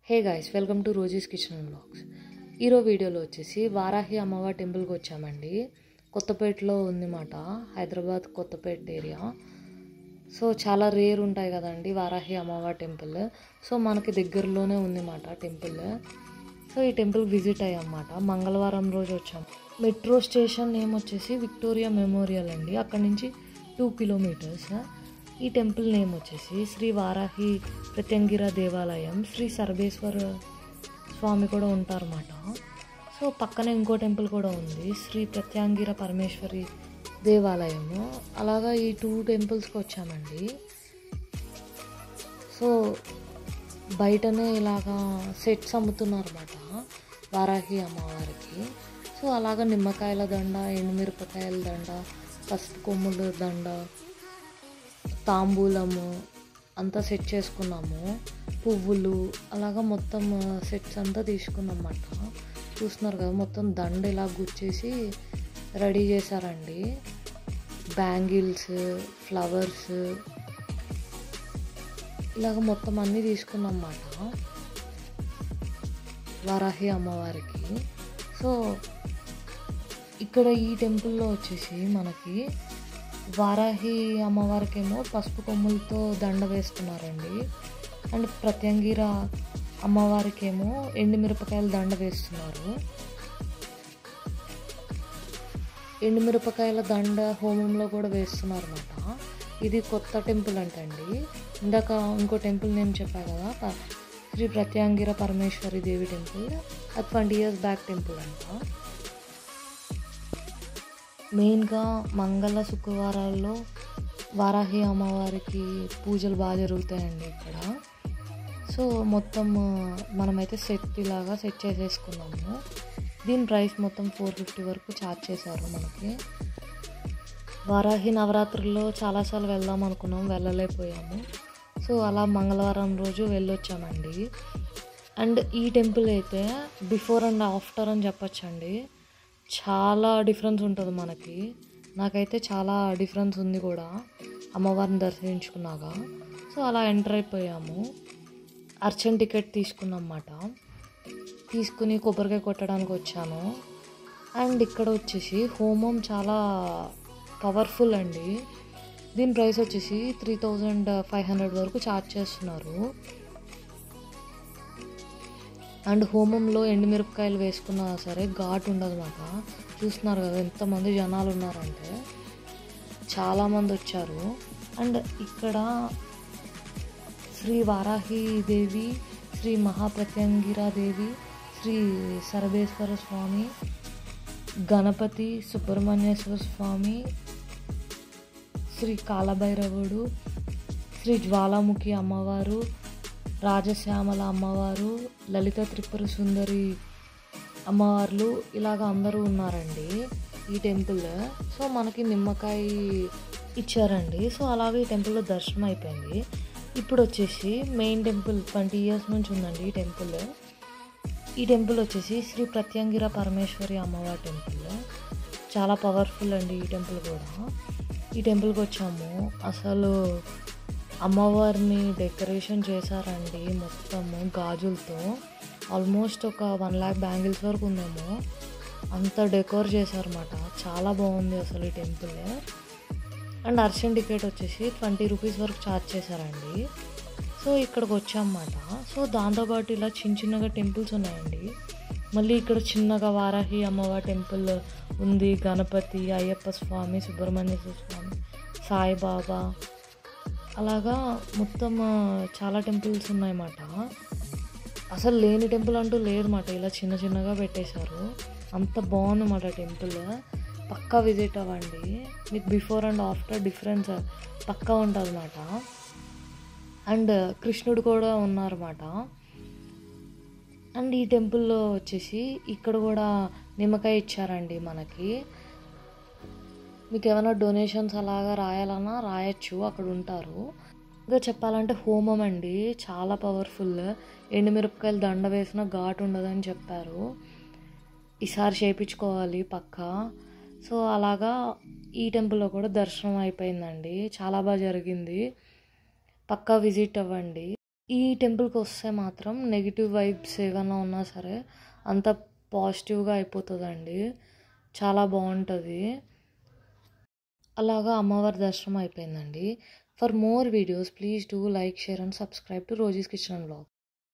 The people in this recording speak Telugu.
Hey guys, welcome to Rosie's kitchen and vlogs. ఈరోజు వీడియోలో వచ్చేసి వారాహి అమ్మవారి టెంపుల్కి వచ్చామండి. కొత్తపేటలో ఉందన్నమాట, హైదరాబాద్ కొత్తపేట ఏరియా. సో చాలా రేర్ ఉంటాయి కదండి వారాహి అమ్మవారి టెంపుల్. సో మనకి దగ్గరలోనే ఉందన్నమాట టెంపుల్. సో ఈ టెంపుల్ విజిట్ అయ్యామన్నమాట. మంగళవారం రోజు వచ్చాము. మెట్రో స్టేషన్ నేమ్ వచ్చేసి విక్టోరియా మెమోరియల్ అండి. అక్కడి నుంచి 2 కిలోమీటర్స్. ఈ టెంపుల్ నేమ్ వచ్చేసి శ్రీ వారాహి ప్రత్యంగిర దేవాలయం. శ్రీ సర్వేశ్వర స్వామి కూడా ఉంటారన్నమాట. సో పక్కనే ఇంకో టెంపుల్ కూడా ఉంది, శ్రీ ప్రత్యంగిర పరమేశ్వరి దేవాలయము. అలాగా ఈ 2 టెంపుల్స్కి వచ్చామండి. సో బయటనే ఇలాగా సెట్స్ అమ్ముతున్నారు అన్నమాట వారాహి అమ్మవారికి. సో అలాగా నిమ్మకాయల దండ, ఎండుమిరపకాయల దండ, పసుపు కొమ్ముల దండ, తాంబూలము అంతా సెట్ చేసుకున్నాము. పువ్వులు అలాగా మొత్తం సెట్స్ అంతా తీసుకున్నాం అన్నమాట. చూస్తున్నారు కదా, మొత్తం దండ ఇలా గుచ్చేసి రెడీ చేశారండి. బ్యాంగిల్స్, ఫ్లవర్స్ ఇలాగ మొత్తం అన్నీ తీసుకున్నాం అన్నమాట వారాహి అమ్మవారికి. సో ఇక్కడ ఈ టెంపుల్లో వచ్చేసి మనకి వారాహి అమ్మవారికి ఏమో పసుపు కొమ్ములతో దండ వేస్తున్నారండి. అండ్ ప్రత్యంగిర అమ్మవారికి ఏమో ఎండుమిరపకాయల దండ వేస్తున్నారు. ఎండుమిరపకాయల దండ హోమంలో కూడా వేస్తున్నారు అన్నమాట. ఇది కొత్త టెంపుల్ అంటండి. ఇందాక ఇంకో టెంపుల్ నేను చెప్పాను కదా, శ్రీ ప్రత్యంగిర పరమేశ్వరి దేవి టెంపుల్, అది 20 years బ్యాక్ టెంపుల్ అంట. మెయిన్గా మంగళ శుక్రవారాల్లో వారాహి అమ్మవారికి పూజలు బాగా జరుగుతాయండి ఇక్కడ. సో మొత్తం మనమైతే ఇలాగా సెట్ చేసేసుకున్నాము. దీని ప్రైస్ మొత్తం 450 వరకు ఛార్జ్ చేశారు మనకి. వారాహి నవరాత్రుల్లో చాలాసార్లు వెళ్దాం అనుకున్నాం, వెళ్ళలేకపోయాము. సో అలా మంగళవారం రోజు వెళ్ళొచ్చామండి. అండ్ ఈ టెంపుల్ అయితే బిఫోర్ అండ్ ఆఫ్టర్ అని చెప్పచ్చండి. చాలా డిఫరెన్స్ ఉంటుంది మనకి. నాకైతే చాలా డిఫరెన్స్ ఉంది కూడా అమ్మవారిని దర్శించుకున్నాక. సో అలా ఎంటర్ అయిపోయాము. అర్చన్ టికెట్ తీసుకున్నాం అన్నమాట. తీసుకుని కొబ్బరికాయ కొట్టడానికి వచ్చాను. అండ్ ఇక్కడ వచ్చేసి హోమం చాలా పవర్ఫుల్ అండి. దీని ప్రైస్ వచ్చేసి 3500 వరకు ఛార్జ్ చేస్తున్నారు. అండ్ హోమంలో ఎండుమిరపకాయలు వేసుకున్నా సరే ఘాటు ఉండదు అన్నమాట. చూస్తున్నారు కదా ఎంతమంది జనాలు ఉన్నారంటే, చాలామంది వచ్చారు. అండ్ ఇక్కడ శ్రీ వారాహి దేవి, శ్రీ మహాప్రత్యంగిరా దేవి, శ్రీ సర్వేశ్వర స్వామి, గణపతి, సుబ్రహ్మణ్యేశ్వర స్వామి, శ్రీ కాలభైరవుడు, శ్రీ జ్వాలాముఖి అమ్మవారు, రాజశ్యామల అమ్మవారు, లలిత త్రిపుర సుందరి అమ్మవార్లు ఇలాగ అందరూ ఉన్నారండి ఈ టెంపుల్. సో మనకి నిమ్మకాయ ఇచ్చారండి. సో అలాగే ఈ టెంపుల్లో దర్శనం అయిపోయింది. ఇప్పుడు వచ్చేసి మెయిన్ టెంపుల్ 20 years నుంచి ఉందండి ఈ టెంపుల్. ఈ టెంపుల్ వచ్చేసి శ్రీ ప్రత్యంగిర పరమేశ్వరి అమ్మవారి టెంపుల్. చాలా పవర్ఫుల్ అండి ఈ టెంపుల్ కూడా. ఈ టెంపుల్కి వచ్చాము. అసలు అమ్మవారిని డెకరేషన్ చేశారండి మొత్తము గాజులతో. ఆల్మోస్ట్ ఒక 1 lakh బ్యాంగిల్స్ వరకు ఉందేమో, అంత డెకోర్ చేశారన్నమాట. చాలా బాగుంది అసలు ఈ టెంపుల్. అండ్ అర్చన్ టికెట్ వచ్చేసి 20 rupees వరకు ఛార్జ్ చేశారండి. సో ఇక్కడికి వచ్చామన్నమాట. సో దాంతోపాటు ఇలా చిన్నగా టెంపుల్స్ ఉన్నాయండి. మళ్ళీ ఇక్కడ చిన్నగా వారాహి అమ్మవారి టెంపుల్ ఉంది, గణపతి, అయ్యప్ప స్వామి, సుబ్రహ్మణ్యేశ్వర స్వామి, సాయిబాబా, అలాగా మొత్తం చాలా టెంపుల్స్ ఉన్నాయన్నమాట. అసలు లేని టెంపుల్ అంటూ లేదన్నమాట. ఇలా చిన్నగా పెట్టేశారు. అంత బాగుందన్నమాట టెంపుల్. పక్కా విజిట్ అవ్వండి, మీకు బిఫోర్ అండ్ ఆఫ్టర్ డిఫరెన్స్ పక్కా ఉంటుంది అన్నమాట. అండ్ కృష్ణుడు కూడా ఉన్నారన్నమాట. అండ్ ఈ టెంపుల్లో వచ్చేసి ఇక్కడ కూడా నిమ్మకాయ ఇచ్చారండి మనకి. మీకు ఏమైనా డొనేషన్స్ అలాగా రాయాలన్నా రాయొచ్చు, అక్కడ ఉంటారు. ఇంకా చెప్పాలంటే హోమం అండి చాలా పవర్ఫుల్. ఎండుమిరపకాయలు దండ వేసిన ఘాటు ఉండదని చెప్పారు. ఈసారి చేయించుకోవాలి పక్కా. సో అలాగా ఈ టెంపుల్లో కూడా దర్శనం అయిపోయిందండి. చాలా బాగా జరిగింది. పక్కా విజిట్ అవ్వండి. ఈ టెంపుల్కి వస్తే మాత్రం నెగిటివ్ వైబ్స్ ఏమైనా ఉన్నా సరే అంత పాజిటివ్గా అయిపోతుందండి. చాలా బాగుంటుంది. అలాగా అమ్మవారి దర్శనం అయిపోయిందండి. For more videos please do like, share and subscribe to Rosie's kitchen and vlogs.